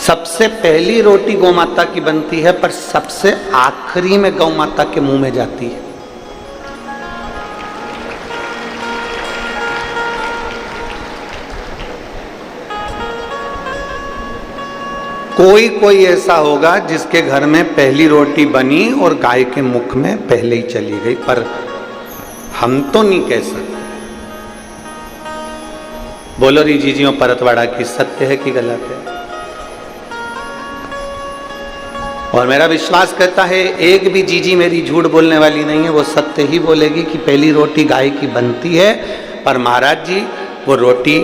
सबसे पहली रोटी गौ माता की बनती है, पर सबसे आखिरी में गौ माता के मुंह में जाती है। कोई कोई ऐसा होगा जिसके घर में पहली रोटी बनी और गाय के मुख में पहले ही चली गई, पर हम तो नहीं कह सकते। बोलो री जीजियों परतवाड़ा की, सत्य है कि गलत है? और मेरा विश्वास कहता है एक भी जीजी मेरी झूठ बोलने वाली नहीं है, वो सत्य ही बोलेगी कि पहली रोटी गाय की बनती है, पर महाराज जी वो रोटी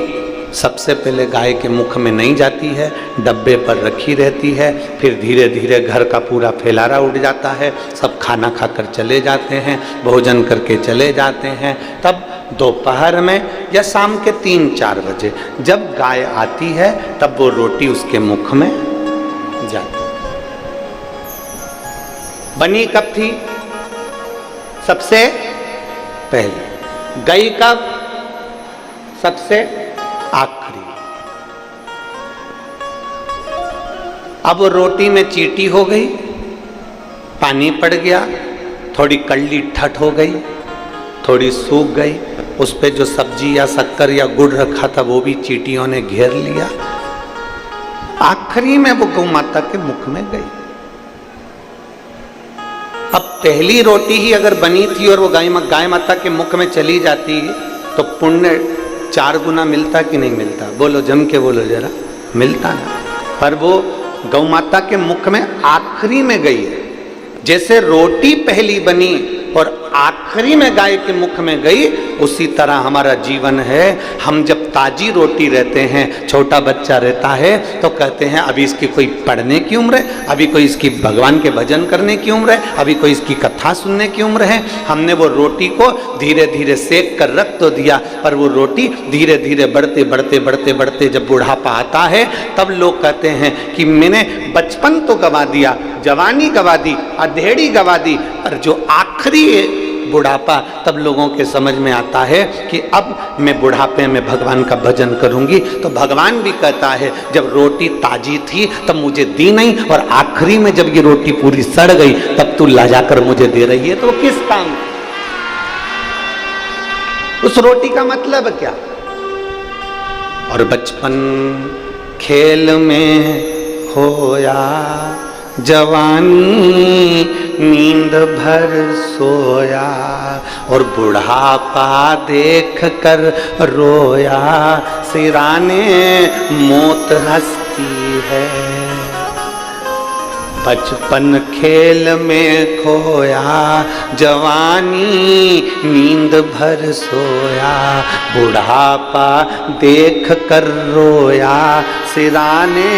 सबसे पहले गाय के मुख में नहीं जाती है, डब्बे पर रखी रहती है, फिर धीरे धीरे घर का पूरा फैलारा उड़ जाता है, सब खाना खाकर चले जाते हैं, भोजन करके चले जाते हैं। तब दोपहर में या शाम के 3-4 बजे जब गाय आती है तब वो रोटी उसके मुख में जाती है। बनी कब थी? सबसे पहले। गई कब? सबसे आखिरी। अब वो रोटी में चींटी हो गई, पानी पड़ गया, थोड़ी कड़ली ठट हो गई, थोड़ी सूख गई, उस पे जो सब्जी या शक्कर या गुड़ रखा था वो भी चींटियों ने घेर लिया। आखिरी में वो गौ माता के मुख में गई। अब पहली रोटी ही अगर बनी थी और वो गाय माता के मुख में चली जाती तो पुण्य 4 गुना मिलता कि नहीं मिलता? बोलो, जम के बोलो जरा। मिलता ना। पर वो गौ माता के मुख में आखिरी में गई है। जैसे रोटी पहली बनी और आखिरी में गाय के मुख में गई, उसी तरह हमारा जीवन है। हम जब ताजी रोटी रहते हैं, छोटा बच्चा रहता है, तो कहते हैं अभी इसकी कोई पढ़ने की उम्र है, अभी कोई इसकी भगवान के भजन करने की उम्र है, अभी कोई इसकी कथा सुनने की उम्र है। हमने वो रोटी को धीरे धीरे सेक कर रख तो दिया, पर वो रोटी धीरे धीरे बढ़ते बढ़ते बढ़ते बढ़ते जब बुढ़ापा आता है, तब लोग कहते हैं कि मैंने बचपन तो गवा दिया, जवानी गवा दी, अधेड़ी गवा दी, पर जो आखिरी बुढ़ापा, तब लोगों के समझ में आता है कि अब मैं बुढ़ापे में भगवान का भजन करूंगी। तो भगवान भी कहता है जब रोटी ताजी थी तब मुझे दी नहीं, और आखिरी में जब ये रोटी पूरी सड़ गई तब तू ला जाकर मुझे दे रही है, तो वो किस काम? उस रोटी का मतलब क्या? और बचपन खेल में खोया, जवानी नींद भर सोया, और बुढ़ापा देख कर रोया, सिराने मौत हंसती है। बचपन खेल में खोया, जवानी नींद भर सोया, बुढ़ापा देख कर रोया, सिराने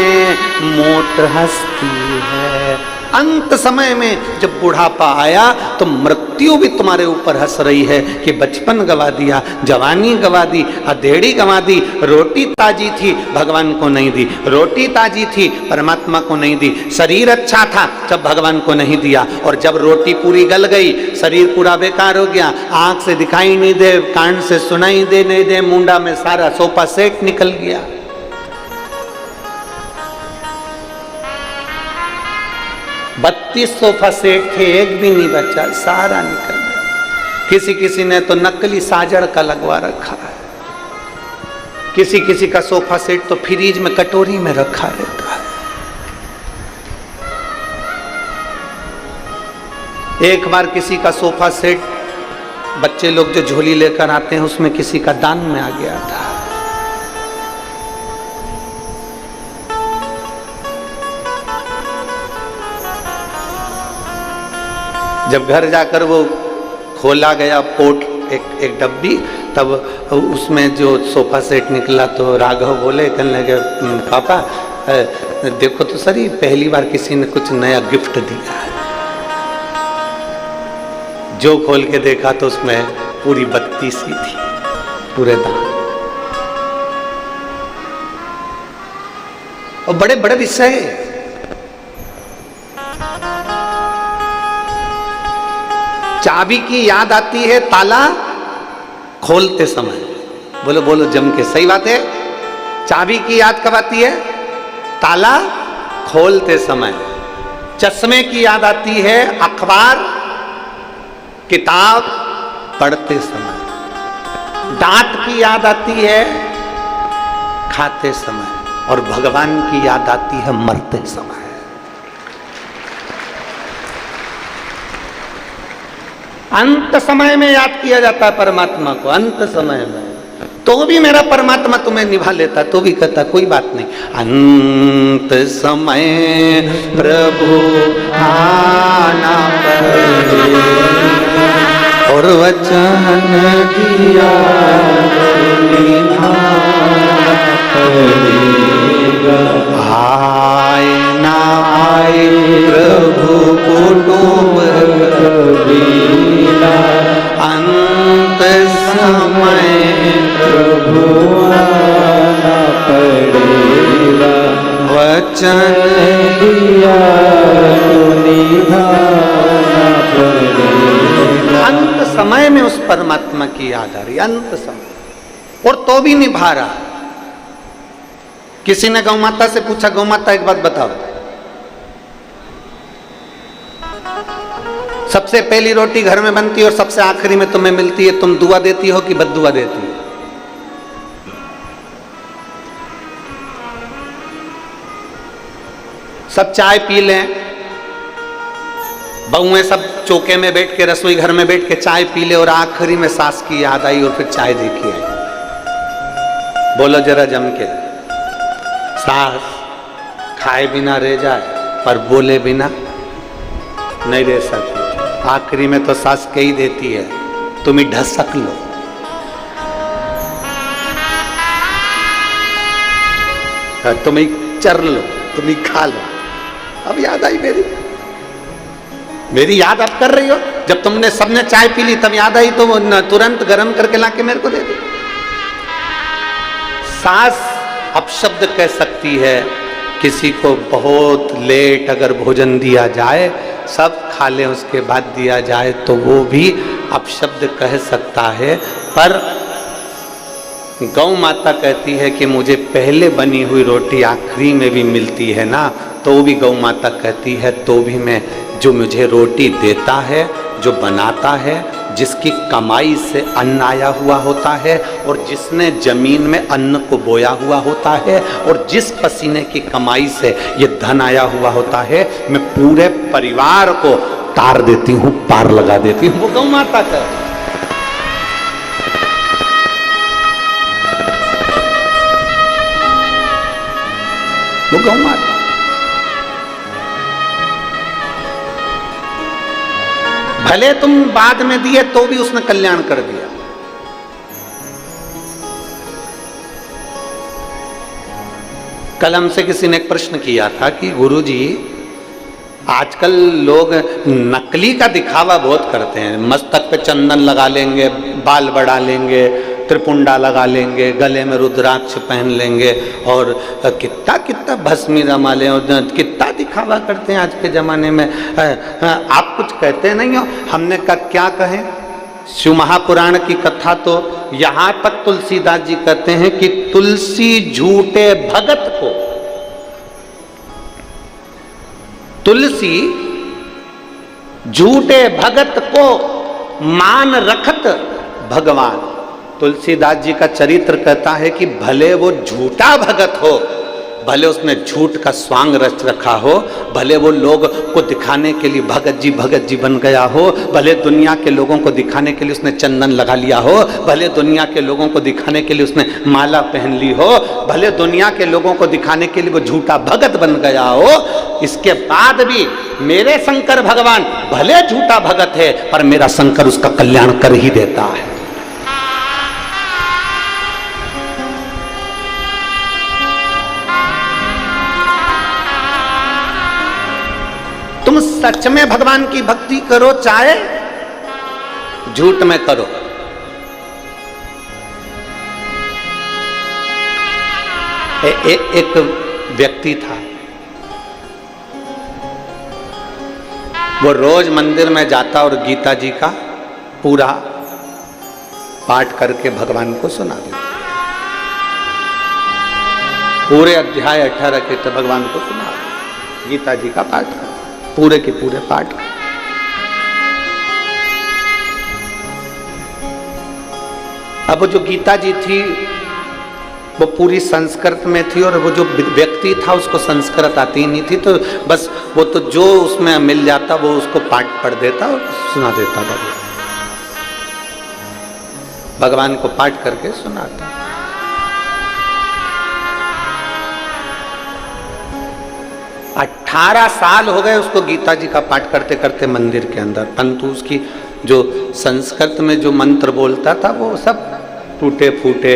मौत हंसती है। अंत समय में जब बुढ़ापा आया तो मृत्यु भी तुम्हारे ऊपर हंस रही है कि बचपन गवा दिया, जवानी गवा दी, अधेड़ी गवा दी। रोटी ताजी थी, भगवान को नहीं दी। रोटी ताजी थी, परमात्मा को नहीं दी। शरीर अच्छा था, जब भगवान को नहीं दिया। और जब रोटी पूरी गल गई, शरीर पूरा बेकार हो गया, आंख से दिखाई नहीं दे, कान से सुनाई दे नहीं दे, मुंडा में सारा सोफा सेट निकल गया। 32 सोफा सेट थे, एक भी नहीं बचा, सारा निकल गया। किसी किसी ने तो नकली साजड़ का लगवा रखा है, किसी किसी का सोफा सेट तो फ्रीज में कटोरी में रखा रहता है। एक बार किसी का सोफा सेट, बच्चे लोग जो झोली लेकर आते हैं, उसमें किसी का दान में आ गया था। जब घर जाकर वो खोला गया पोट, एक डब्बी, तब उसमें जो सोफा सेट निकला तो राघव बोले, कहने लगे पापा देखो तो सही, पहली बार किसी ने कुछ नया गिफ्ट दिया है। जो खोल के देखा तो उसमें पूरी 32 ही थी, पूरे दान। और बड़े बड़े विषय, चाबी की याद आती है ताला खोलते समय। बोलो बोलो जम के, सही बात है। चाबी की याद कब आती है? ताला खोलते समय, चश्मे की याद आती है अखबार किताब पढ़ते समय, दांत की याद आती है खाते समय, और भगवान की याद आती है मरते समय। अंत समय में याद किया जाता है परमात्मा को, अंत समय में। तो भी मेरा परमात्मा तुम्हें निभा लेता, तो भी कहता कोई बात नहीं, अंत समय प्रभु आना पड़ेगा और वचन दिया निभाना पड़ेगा। आए ना आए प्रभु कुटुंब कबीला, अंत समय प्रभु आना पड़ेगा, वचन दिया निभाना पड़ेगा। अंत समय में उस परमात्मा की याद आ रही, अंत समय, और तो भी निभा रहा। किसी ने गौ माता से पूछा, गौ माता एक बात बताओ, सबसे पहली रोटी घर में बनती है और सबसे आखिरी में तुम्हें मिलती है, तुम दुआ देती हो कि बद्दुआ देती हो? सब चाय पी लें, बहुएं सब चौके में बैठ के, रसोई घर में बैठ के चाय पी ले, और आखिरी में सास की याद आई और फिर चाय देखी आई। बोलो जरा जम के, सास खाए बिना रह जाए पर बोले बिना नहीं रह सकती। आखिरी में तो सास कही देती है, तुम ही ढसक लो। तुम ही चर लो, तुम ही खा लो। अब याद आई मेरी याद आप कर रही हो। जब तुमने सबने चाय पी ली तब याद आई, तो वो तुरंत गर्म करके लाके मेरे को दे दी। सास अपशब्द कह सकती है, किसी को बहुत लेट अगर भोजन दिया जाए, सब खा लें उसके बाद दिया जाए, तो वो भी अपशब्द कह सकता है। पर गौ माता कहती है कि मुझे पहले बनी हुई रोटी आखिरी में भी मिलती है ना, तो भी गौ माता कहती है तो भी मैं, जो मुझे रोटी देता है, जो बनाता है, जिसकी कमाई से अन्न आया हुआ होता है, और जिसने जमीन में अन्न को बोया हुआ होता है, और जिस पसीने की कमाई से ये धन आया हुआ होता है, मैं पूरे परिवार को तार देती हूँ, पार लगा देती हूँ। वो गौ माता का, वो गौ माता। भले तुम बाद में दिए तो भी उसने कल्याण कर दिया। कल हमसे किसी ने एक प्रश्न किया था कि गुरुजी, आजकल लोग नकली का दिखावा बहुत करते हैं, मस्तक पे चंदन लगा लेंगे, बाल बढ़ा लेंगे, त्रिपुंडा लगा लेंगे, गले में रुद्राक्ष पहन लेंगे, और कितना कितना भस्मी रमा लें, और कितना दिखावा करते हैं आज के ज़माने में। आप कुछ कहते नहीं हो? हमने कहा क्या कहें, शिव महापुराण की कथा तो यहाँ तक तुलसीदास जी कहते हैं कि तुलसी झूठे भगत को, तुलसी झूठे भगत को मान रखत भगवान। तुलसीदास जी का चरित्र कहता है कि भले वो झूठा भगत हो, भले उसने झूठ का स्वांग रच रखा हो, भले वो लोग को दिखाने के लिए भगत जी बन गया हो, भले दुनिया के लोगों को दिखाने के लिए उसने चंदन लगा लिया हो, भले दुनिया के लोगों को दिखाने के लिए उसने माला पहन ली हो, भले दुनिया के लोगों को दिखाने के लिए वो झूठा भगत बन गया हो, इसके बाद भी मेरे शंकर भगवान भले झूठा भगत है, पर मेरा शंकर उसका कल्याण कर ही देता है। तुम सच में भगवान की भक्ति करो, चाहे झूठ में करो। एक व्यक्ति था, वो रोज मंदिर में जाता और गीता जी का पूरा पाठ करके भगवान को सुना देता, पूरे अध्याय 18 के भगवान को सुना। गीता जी का पाठ करो, पूरे के पूरे पाठ करो। अब जो गीता जी थी वो पूरी संस्कृत में थी, और वो जो व्यक्ति था उसको संस्कृत आती नहीं थी, तो बस वो तो जो उसमें मिल जाता वो उसको पाठ पढ़ देता और सुना देता। भगवान को पाठ करके सुनाता। अठारह साल हो गए उसको गीता जी का पाठ करते करते मंदिर के अंदर, परंतु उसकी जो संस्कृत में जो मंत्र बोलता था वो सब टूटे फूटे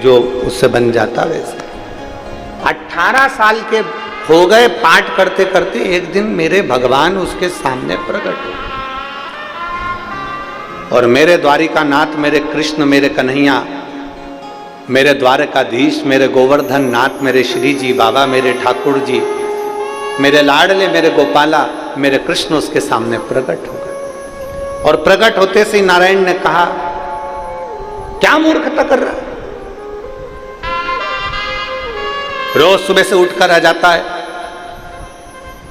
जो उससे बन जाता वैसे। 18 साल के हो गए पाठ करते करते। एक दिन मेरे भगवान उसके सामने प्रकट हुए और मेरे द्वारिकानाथ, मेरे कृष्ण, मेरे कन्हैया, मेरे द्वारकाधीश, मेरे गोवर्धन नाथ, मेरे श्री जी बाबा, मेरे ठाकुर जी, मेरे लाडले, मेरे गोपाला, मेरे कृष्ण उसके सामने प्रकट हो गए। और प्रकट होते से नारायण ने कहा, क्या मूर्खता कर रहा है? रोज सुबह से उठकर आ जाता है,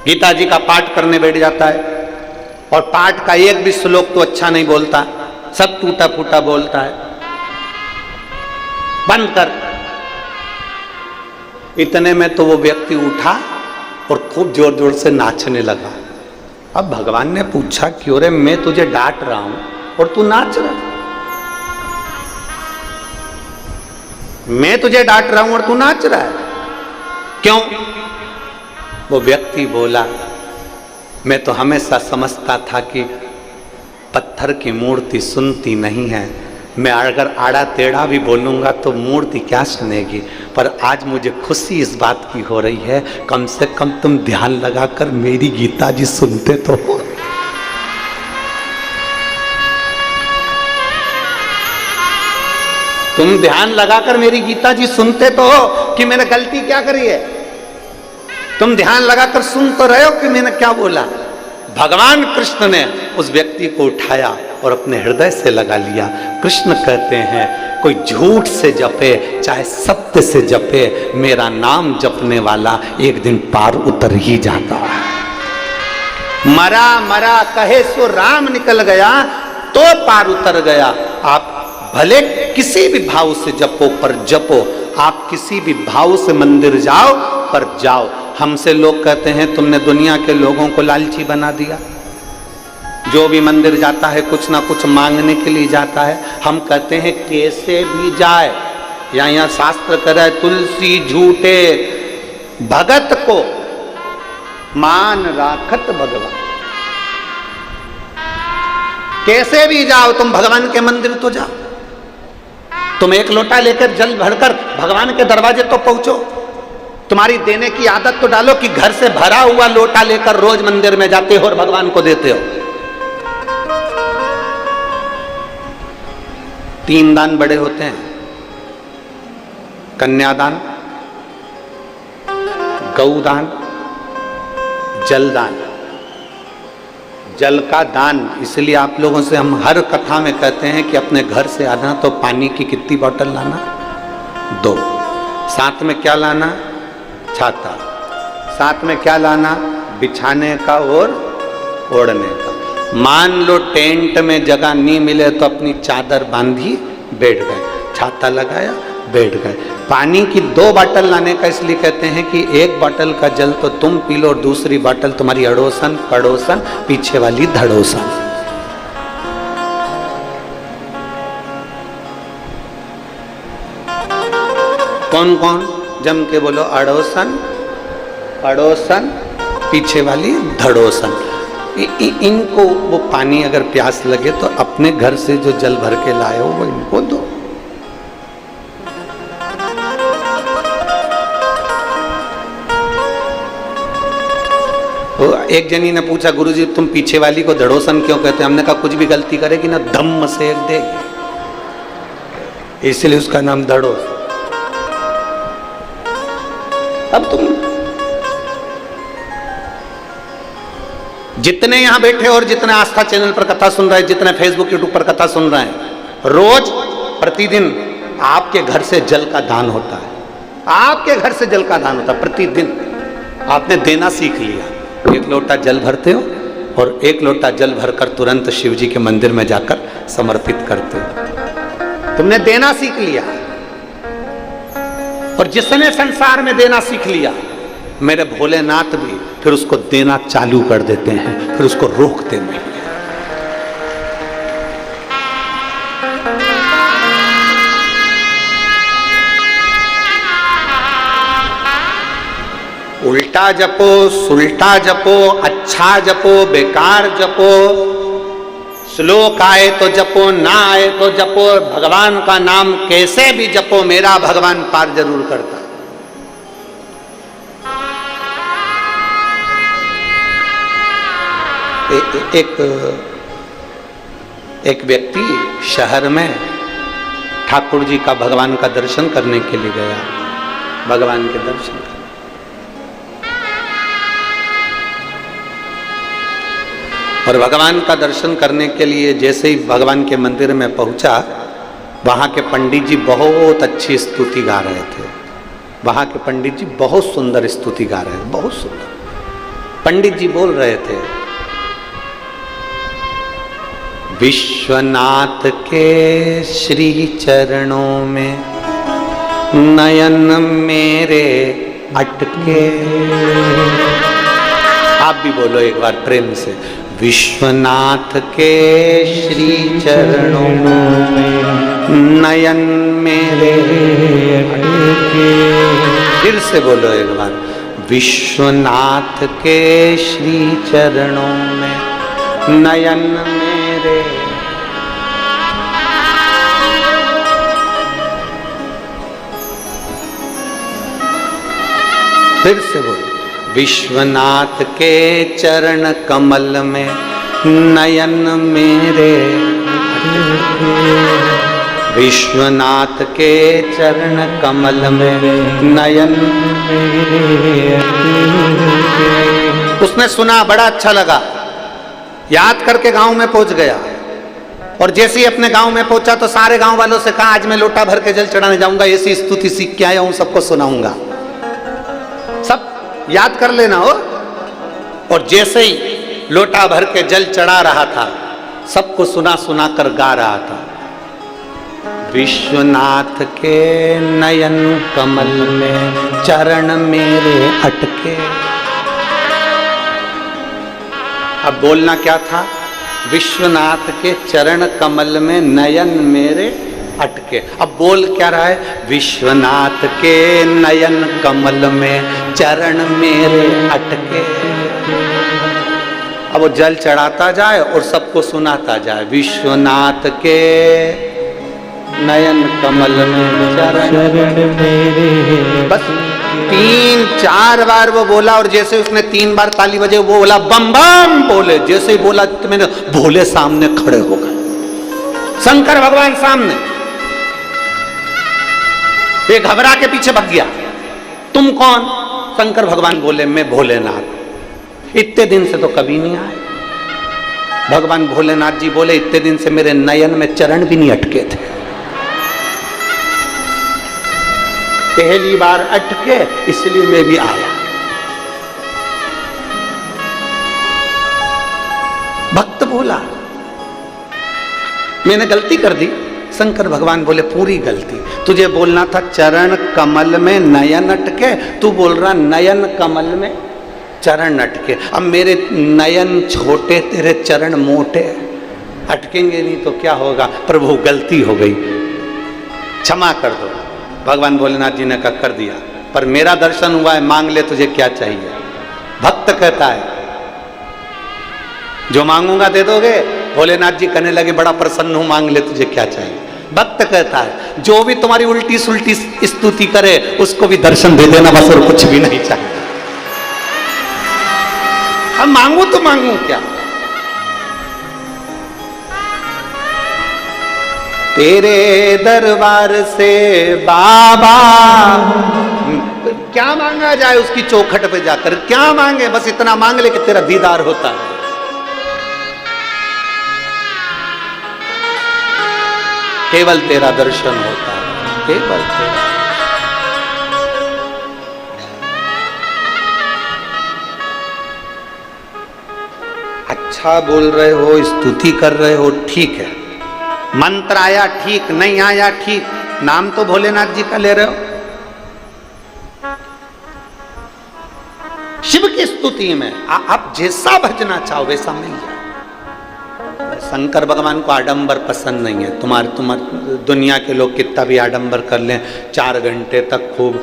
गीता जी का पाठ करने बैठ जाता है, और पाठ का एक भी श्लोक तो अच्छा नहीं बोलता, सब टूटा फूटा बोलता है, बंद कर। इतने में तो वो व्यक्ति उठा और खूब जोर जोर से नाचने लगा। अब भगवान ने पूछा, क्यों रे, मैं तुझे डांट रहा हूं और तू नाच रहा? मैं तुझे डांट रहा हूं और तू नाच रहा है, क्यों? वो व्यक्ति बोला, मैं तो हमेशा समझता था कि पत्थर की मूर्ति सुनती नहीं है, मैं अगर आड़ा टेढ़ा भी बोलूंगा तो मूर्ति क्या सुनेगी, पर आज मुझे खुशी इस बात की हो रही है, कम से कम तुम ध्यान लगाकर मेरी गीता जी सुनते तो हो। तुम ध्यान लगाकर मेरी गीता जी सुनते तो हो कि मैंने गलती क्या करी है, तुम ध्यान लगाकर सुन तो रहे हो कि मैंने क्या बोला। भगवान कृष्ण ने उस व्यक्ति को उठाया और अपने हृदय से लगा लिया। कृष्ण कहते हैं, कोई झूठ से जपे चाहे सत्य से जपे, मेरा नाम जपने वाला एक दिन पार उतर ही जाता है। मरा मरा कहे सो राम निकल गया, तो पार उतर गया। आप भले किसी भी भाव से जपो, पर जपो। आप किसी भी भाव से मंदिर जाओ, पर जाओ। हमसे लोग कहते हैं, तुमने दुनिया के लोगों को लालची बना दिया। जो भी मंदिर जाता है कुछ ना कुछ मांगने के लिए जाता है। हम कहते हैं कैसे भी जाए, यहाँ शास्त्र करे, तुलसी झूठे भगत को मान राखत भगवान। कैसे भी जाओ तुम भगवान के मंदिर तो जाओ। तुम एक लोटा लेकर जल भरकर भगवान के दरवाजे तो पहुंचो। तुम्हारी देने की आदत तो डालो कि घर से भरा हुआ लोटा लेकर रोज मंदिर में जाते हो और भगवान को देते हो। 3 दान बड़े होते हैं, कन्यादान, गौदान, जलदान। जल का दान इसलिए आप लोगों से हम हर कथा में कहते हैं कि अपने घर से आना तो पानी की कितनी बोतल लाना? 2। साथ में क्या लाना? छाता। साथ में क्या लाना? बिछाने का और ओढ़ने का। मान लो टेंट में जगह नहीं मिले तो अपनी चादर बांधी बैठ गए, छाता लगाया बैठ गए। पानी की 2 बोतल लाने का इसलिए कहते हैं कि एक बोतल का जल तो तुम पी लो और दूसरी बोतल तुम्हारी अड़ोसन पड़ोसन पीछे वाली धड़ोसन। कौन कौन जम के बोलो? अड़ोसन पड़ोसन पीछे वाली धड़ोसन। इनको वो पानी अगर प्यास लगे तो अपने घर से जो जल भर के लाए हो वो इनको दो। एक जनी ने पूछा, गुरुजी तुम पीछे वाली को धड़ोसन क्यों कहते हैं? हमने कहा कुछ भी गलती करेगी ना धम्म सेक देगी, इसलिए उसका नाम धड़ोस। अब तुम जितने यहां बैठे और जितने आस्था चैनल पर कथा सुन रहे हैं, जितने फेसबुक यूट्यूब पर कथा सुन रहे हैं, रोज प्रतिदिन आपके घर से जल का दान होता है। आपके घर से जल का दान होता है प्रतिदिन। आपने देना सीख लिया। एक लोटा जल भरते हो और एक लोटा जल भरकर तुरंत शिव जी के मंदिर में जाकर समर्पित करते हो। तुमने देना सीख लिया। और जिसने संसार में देना सीख लिया, मेरे भोलेनाथ भी फिर उसको देना चालू कर देते हैं, फिर उसको रोकते नहीं। उल्टा जपो, सुल्टा जपो, अच्छा जपो, बेकार जपो, श्लोक आए तो जपो, ना आए तो जपो, भगवान का नाम कैसे भी जपो, मेरा भगवान पार जरूर करता। एक व्यक्ति शहर में ठाकुर जी का भगवान का दर्शन करने के लिए गया। भगवान के दर्शन करने, और भगवान का दर्शन करने के लिए जैसे ही भगवान के मंदिर में पहुंचा, वहां के पंडित जी बहुत अच्छी स्तुति गा रहे थे। वहां के पंडित जी बहुत सुंदर स्तुति गा रहे थे, बहुत सुंदर। पंडित जी बोल रहे थे, विश्वनाथ के श्री चरणों में नयन मेरे अटके। आप भी बोलो एक बार प्रेम से, विश्वनाथ के श्री चरणों में नयन मेरे अटके। फिर से बोलो एक बार, विश्वनाथ के श्री चरणों में नयन मेरे। फिर से बोलो, विश्वनाथ के चरण कमल में नयन मेरे अटके। विश्वनाथ के चरण कमल में नयन मेरे अटके। उसने सुना, बड़ा अच्छा लगा, याद करके गांव में पहुंच गया। और जैसे ही अपने गांव में पहुंचा तो सारे गांव वालों से कहा, आज मैं लोटा भर के जल चढ़ाने जाऊंगा, ऐसी स्तुति सीख के आया हूं, सबको सुनाऊंगा। सब याद कर लेना हो। और जैसे ही लोटा भर के जल चढ़ा रहा था, सबको सुना सुना कर गा रहा था, विश्वनाथ के नयन कमल में चरण मेरे अटके। अब बोलना क्या था, विश्वनाथ के चरण कमल में नयन मेरे अटके। अब बोल क्या रहा है, विश्वनाथ के नयन कमल में चरण मेरे अटके। अब वो जल चढ़ाता जाए और सबको सुनाता जाए, विश्वनाथ के नयन कमल में चरण मेरे। बस 3-4 बार वो बोला, और जैसे उसने 3 बार ताली बजे, वो बोला बम बम बोले। जैसे ही बोला तो मैंने भोले सामने खड़े हो गए, शंकर भगवान सामने। ये घबरा के पीछे भाग गया, तुम कौन? शंकर भगवान बोले, मैं भोलेनाथ। इतने दिन से तो कभी नहीं आए। भगवान भोलेनाथ जी बोले, इतने दिन से मेरे नयन में चरण भी नहीं अटके थे, पहली बार अटके, इसलिए मैं भी आया। भक्त बोला, मैंने गलती कर दी। शंकर भगवान बोले, पूरी गलती। तुझे बोलना था चरण कमल में नयन अटके, तू बोल रहा नयन कमल में चरण अटके। अब मेरे नयन छोटे, तेरे चरण मोटे, अटकेंगे नहीं तो क्या होगा? प्रभु गलती हो गई, क्षमा कर दो। भगवान भोलेनाथ जी ने कहा, कर दिया, पर मेरा दर्शन हुआ है, मांग ले, तुझे क्या चाहिए? भक्त कहता है, जो मांगूंगा दे दोगे? भोलेनाथ जी कहने लगे, बड़ा प्रसन्न हूं, मांग ले, तुझे क्या चाहिए? भक्त कहता है, जो भी तुम्हारी उल्टी सुल्टी स्तुति करे उसको भी दर्शन दे देना, बस, और कुछ भी नहीं चाहिए। अब मांगू तो मांगू क्या? तेरे दरबार से बाबा, क्या मांगा जाए उसकी चौखट पे जाकर? क्या मांगे? बस इतना मांग ले कि तेरा दीदार होता है, केवल तेरा दर्शन होता है, केवल तेरा। अच्छा बोल रहे हो, स्तुति कर रहे हो, ठीक है। मंत्र आया ठीक, नहीं आया ठीक, नाम तो भोलेनाथ जी का ले रहे हो। शिव की स्तुति में आप जैसा भजना चाहो वैसा मिल जाए। शंकर भगवान को आडंबर पसंद नहीं है। तुम्हारे दुनिया के लोग कितना भी आडंबर कर लें, 4 घंटे तक खूब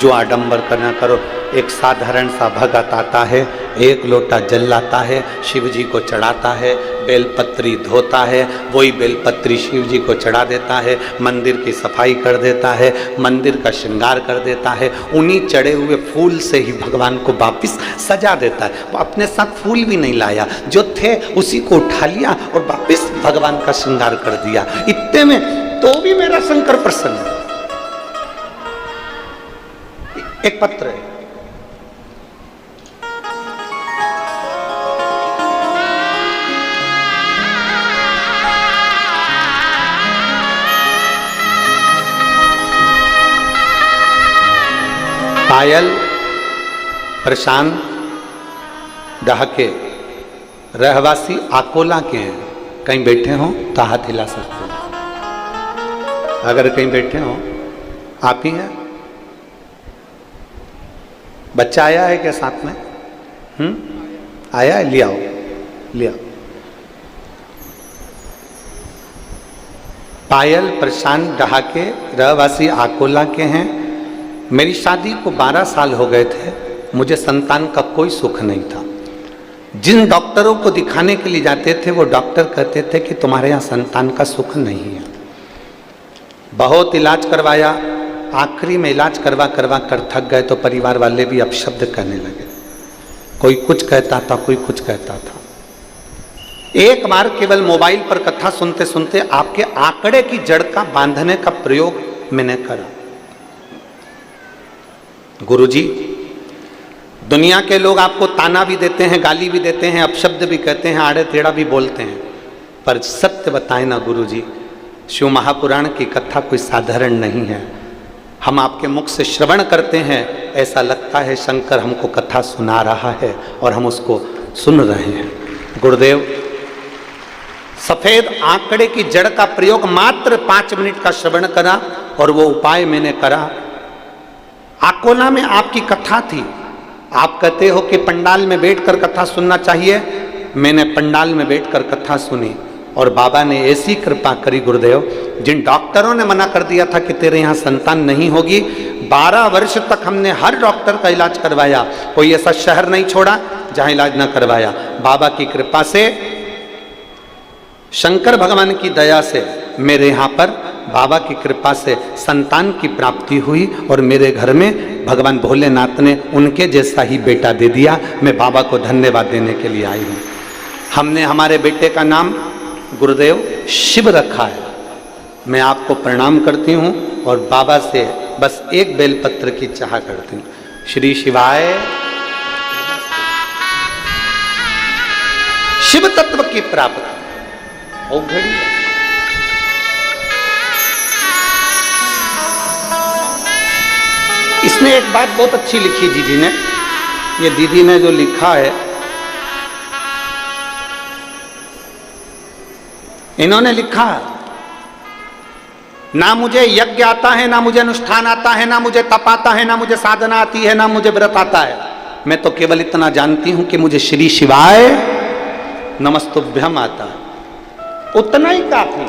जो आडंबर करना करो। एक साधारण सा भगत आता है, 1 लोटा जल लाता है, शिव जी को चढ़ाता है, बेलपत्री धोता है, वही बेलपत्री शिव जी को चढ़ा देता है, मंदिर की सफाई कर देता है, मंदिर का श्रृंगार कर देता है, उन्हीं चढ़े हुए फूल से ही भगवान को वापिस सजा देता है। वो अपने साथ फूल भी नहीं लाया, जो थे उसी को उठा लिया और वापिस भगवान का श्रृंगार कर दिया। इतने में तो भी मेरा शंकर प्रसन्न है। एक पत्र है, पायल प्रशांत डहाके रहवासी आकोला के हैं। कहीं बैठे हो तो हाथ हिला सकते हैं। अगर कहीं बैठे हो, आप ही हैं। बच्चा आया है क्या साथ में? आया है, ले आओ, ले आओ। पायल प्रशांत डहाके रहवासी आकोला के हैं। मेरी शादी को 12 साल हो गए थे, मुझे संतान का कोई सुख नहीं था। जिन डॉक्टरों को दिखाने के लिए जाते थे वो डॉक्टर कहते थे कि तुम्हारे यहाँ संतान का सुख नहीं है। बहुत इलाज करवाया, आखिरी में इलाज करवा कर थक गए तो परिवार वाले भी अपशब्द कहने लगे। कोई कुछ कहता था, कोई कुछ कहता था। एक बार केवल मोबाइल पर कथा सुनते सुनते आपके आंकड़े की जड़ का बांधने का प्रयोग मैंने करा। गुरुजी, दुनिया के लोग आपको ताना भी देते हैं, गाली भी देते हैं, अपशब्द भी कहते हैं, आड़े टेढ़ा भी बोलते हैं, पर सत्य बताएं ना गुरुजी, शिव महापुराण की कथा कोई साधारण नहीं है। हम आपके मुख से श्रवण करते हैं, ऐसा लगता है शंकर हमको कथा सुना रहा है और हम उसको सुन रहे हैं। गुरुदेव, सफेद आंकड़े की जड़ का प्रयोग मात्र 5 मिनट का श्रवण करा और वो उपाय मैंने करा। आकोला में आपकी कथा थी, आप कहते हो कि पंडाल में बैठकर कथा सुनना चाहिए। मैंने पंडाल में बैठकर कथा सुनी और बाबा ने ऐसी कृपा करी गुरुदेव, जिन डॉक्टरों ने मना कर दिया था कि तेरे यहाँ संतान नहीं होगी, 12 वर्ष तक हमने हर डॉक्टर का इलाज करवाया, कोई ऐसा शहर नहीं छोड़ा जहाँ इलाज ना करवाया। बाबा की कृपा से, शंकर भगवान की दया से मेरे यहाँ पर बाबा की कृपा से संतान की प्राप्ति हुई और मेरे घर में भगवान भोलेनाथ ने उनके जैसा ही बेटा दे दिया। मैं बाबा को धन्यवाद देने के लिए आई हूँ। हमने हमारे बेटे का नाम गुरुदेव शिव रखा है। मैं आपको प्रणाम करती हूँ और बाबा से बस एक बेलपत्र की चाह करती हूँ। श्री शिवाय। शिव तत्व की प्राप्ति और घड़ी इसने एक बात बहुत अच्छी लिखी दीदी ने। ये दीदी ने जो लिखा है, इन्होंने लिखा, ना मुझे यज्ञ आता है, ना मुझे अनुष्ठान आता है, ना मुझे तप आता है, ना मुझे साधना आती है, ना मुझे व्रत आता है। मैं तो केवल इतना जानती हूं कि मुझे श्री शिवाय नमस्तुभ्यम आता है, उतना ही काफी।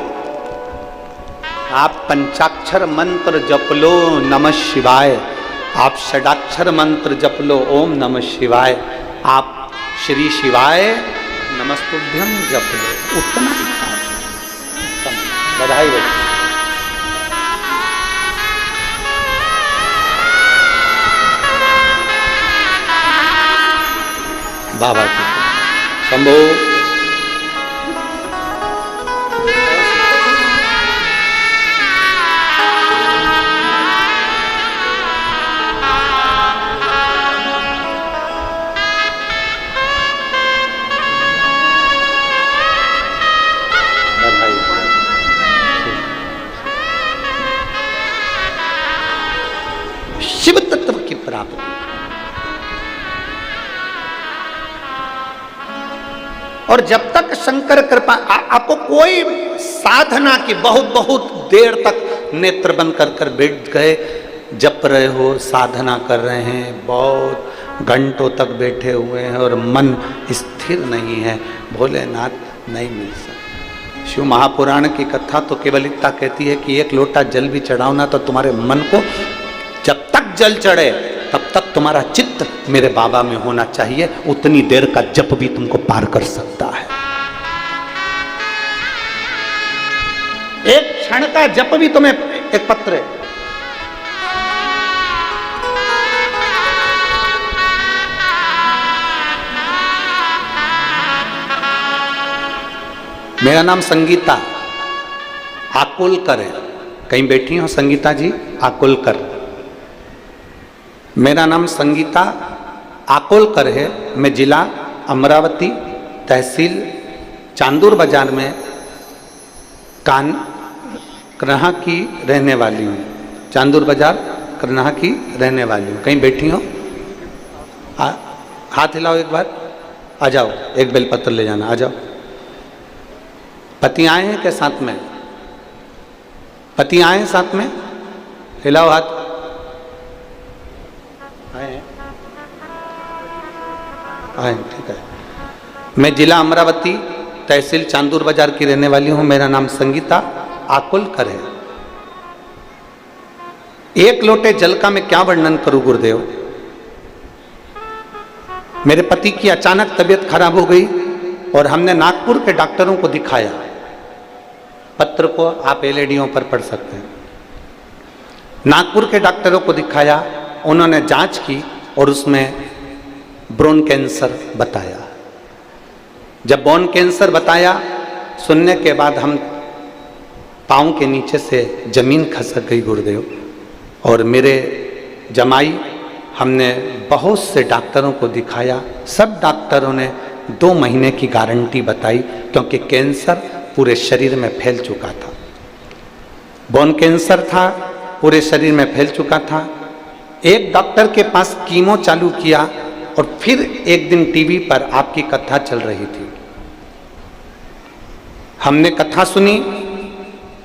आप पंचाक्षर मंत्र जप लो नमः शिवाय, आप षडाक्षर मंत्र जप लो ओम नमः शिवाय, आप श्री शिवाय नमस्तुभ्यम जप लो, उतना ही काफी। बधाई हो। बाबा की शंभो। शिव तत्व की प्राप्ति। और जब तक शंकर कृपा आपको कोई साधना की बहुत बहुत देर तक नेत्र बंद कर कर बैठ गए, जप रहे हो, साधना कर रहे हैं, बहुत घंटों तक बैठे हुए हैं और मन स्थिर नहीं है, भोलेनाथ नहीं मिल सकता। शिव महापुराण की कथा तो केवल इतना कहती है कि एक लोटा जल भी चढ़ाओ ना तो तुम्हारे मन को, जब तक जल चढ़े तब तक तुम्हारा चित्त मेरे बाबा में होना चाहिए, उतनी देर का जप भी तुमको पार कर सकता है। एक क्षण का जप भी तुम्हें, एक पत्र है, मेरा नाम संगीता आकुलकर है, कहीं बैठी हो संगीता जी आकुलकर, मेरा नाम संगीता आकुलकर है, मैं जिला अमरावती तहसील चांदूर बाजार में करनाहा की रहने वाली हूँ, चांदूर बाजार करनाहा की रहने वाली हूँ, कहीं बैठी हो? हाथ हिलाओ एक बार, आ जाओ, एक बेलपत्र ले जाना, आ जाओ। पति आए हैं क्या साथ में? पति आए हैं साथ में? हिलाओ हाथ। आए हैं? आए, ठीक है। मैं जिला अमरावती तहसील चांदूर बाजार की रहने वाली हूं, मेरा नाम संगीता आकुलकर है। एक लोटे जल का मैं क्या वर्णन करूं गुरुदेव। मेरे पति की अचानक तबीयत खराब हो गई और हमने नागपुर के डॉक्टरों को दिखाया, पत्र को आप एलईडीओं पर पढ़ सकते हैं। नागपुर के डॉक्टरों को दिखाया, उन्होंने जांच की और उसमें ब्रोन कैंसर बताया। जब ब्रोन कैंसर बताया, सुनने के बाद हम पाँव के नीचे से जमीन खसक गई गुरुदेव। और मेरे जमाई, हमने बहुत से डॉक्टरों को दिखाया, सब डॉक्टरों ने 2 महीने की गारंटी बताई, क्योंकि कैंसर पूरे शरीर में फैल चुका था। बोन कैंसर था, पूरे शरीर में फैल चुका था। एक डॉक्टर के पास कीमो चालू किया और फिर एक दिन टीवी पर आपकी कथा चल रही थी, हमने कथा सुनी।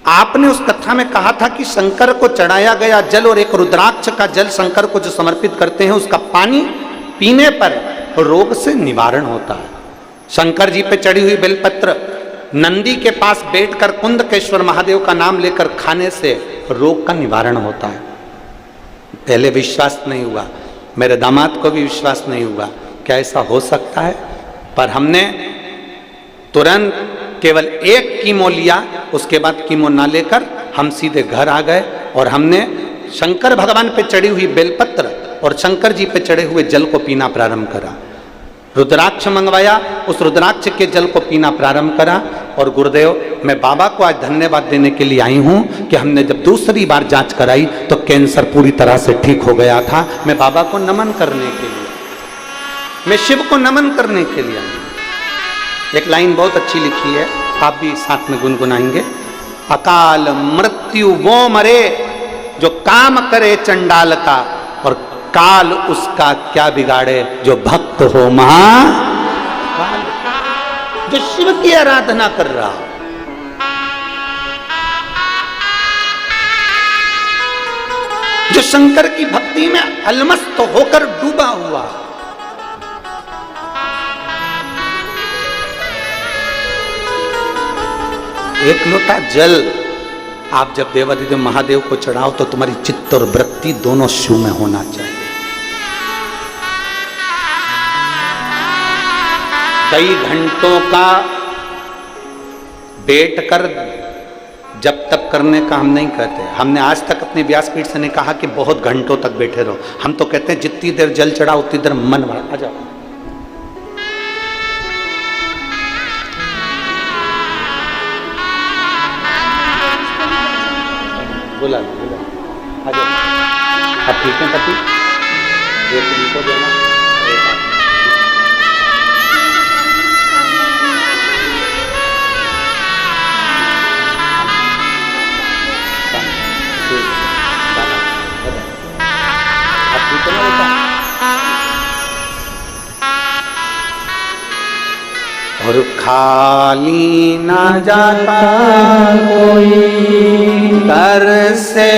आपने उस कथा में कहा था कि शंकर को चढ़ाया गया जल और एक रुद्राक्ष का जल शंकर को जो समर्पित करते हैं, उसका पानी पीने पर रोग से निवारण होता है। शंकर जी पे चढ़ी हुई बेलपत्र नंदी के पास बैठकर कुंदकेश्वर महादेव का नाम लेकर खाने से रोग का निवारण होता है। पहले विश्वास नहीं हुआ, मेरे दामाद को भी विश्वास नहीं हुआ, क्या ऐसा हो सकता है। पर हमने तुरंत केवल एक कीमो लिया, उसके बाद कीमो ना लेकर हम सीधे घर आ गए और हमने शंकर भगवान पे चढ़ी हुई बेलपत्र और शंकर जी पे चढ़े हुए जल को पीना प्रारंभ करा। रुद्राक्ष मंगवाया, उस रुद्राक्ष के जल को पीना प्रारंभ करा। और गुरुदेव, मैं बाबा को आज धन्यवाद देने के लिए आई हूँ कि हमने जब दूसरी बार जांच कराई तो कैंसर पूरी तरह से ठीक हो गया था। मैं बाबा को नमन करने के लिए, मैं शिव को नमन करने के लिए आई। एक लाइन बहुत अच्छी लिखी है, आप भी साथ में गुनगुनाएंगे। अकाल मृत्यु वो मरे जो काम करे चंडाल का, और काल उसका क्या बिगाड़े जो भक्त हो महाकाल। जो शिव की आराधना कर रहा हो, जो शंकर की भक्ति में अलमस्त होकर डूबा हुआ, एक लोटा जल आप जब देवाधिदेव महादेव को चढ़ाओ तो तुम्हारी चित्त और वृत्ति दोनों शिव में होना चाहिए। कई घंटों का बैठ कर जब तक करने का हम नहीं कहते। हमने आज तक अपने व्यासपीठ से नहीं कहा कि बहुत घंटों तक बैठे रहो। हम तो कहते हैं जितनी देर जल चढ़ा उतनी देर मन बढ़ा। आ जाओ, बोला आ जाओ। अब ठीक है पति, एक उनको देना, अब ठीक है ना। और खाली ना जाता कोई दर से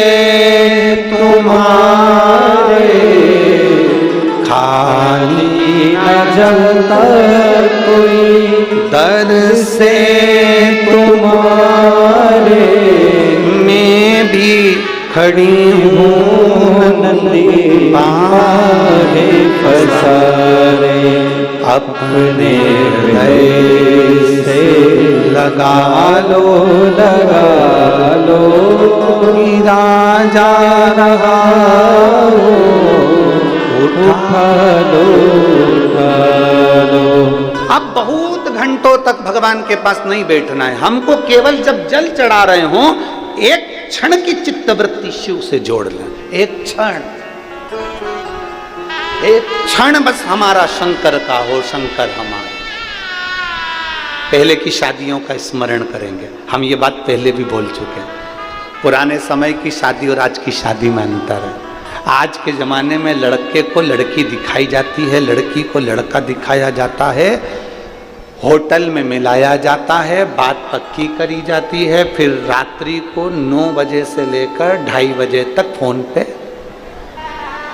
तुम्हारे, खाली ना जाता कोई दर से तुम्हारे। मैं भी खड़ी हूँ नंदी बाहे पसारे, अपने हृदय से लगा लो गिरा जा रहा हो, उठा लो। अब बहुत घंटों तक भगवान के पास नहीं बैठना है हमको, केवल जब जल चढ़ा रहे हों एक क्षण की चित्तवृत्ति शिव से जोड़ लें। एक क्षण बस हमारा शंकर का हो, शंकर हमारा। पहले की शादियों का स्मरण करेंगे हम, ये बात पहले भी बोल चुके हैं। पुराने समय की शादी और आज की शादी में अंतर है। आज के ज़माने में लड़के को लड़की दिखाई जाती है, लड़की को लड़का दिखाया जाता है, होटल में मिलाया जाता है, बात पक्की करी जाती है, फिर रात्रि को 9 बजे से लेकर 2:30 बजे तक फोन पे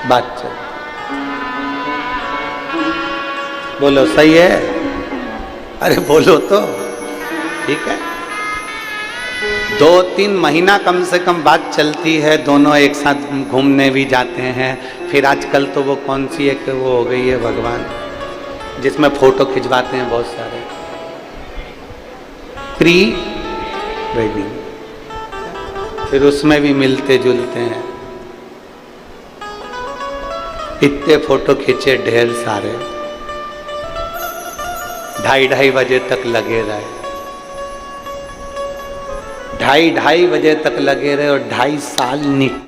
बात चल। बोलो सही है? अरे बोलो तो ठीक है। 2-3 महीना कम से कम बात चलती है, दोनों एक साथ घूमने भी जाते हैं। फिर आजकल तो वो कौन सी है कि वो हो गई है भगवान, जिसमें फोटो खिंचवाते हैं बहुत सारे, प्री वेडिंग, फिर उसमें भी मिलते जुलते हैं। इतने फोटो खींचे ढेर सारे, 2:30 बजे तक लगे रहे, 2:30 बजे तक लगे रहे और 2.5 साल निकले।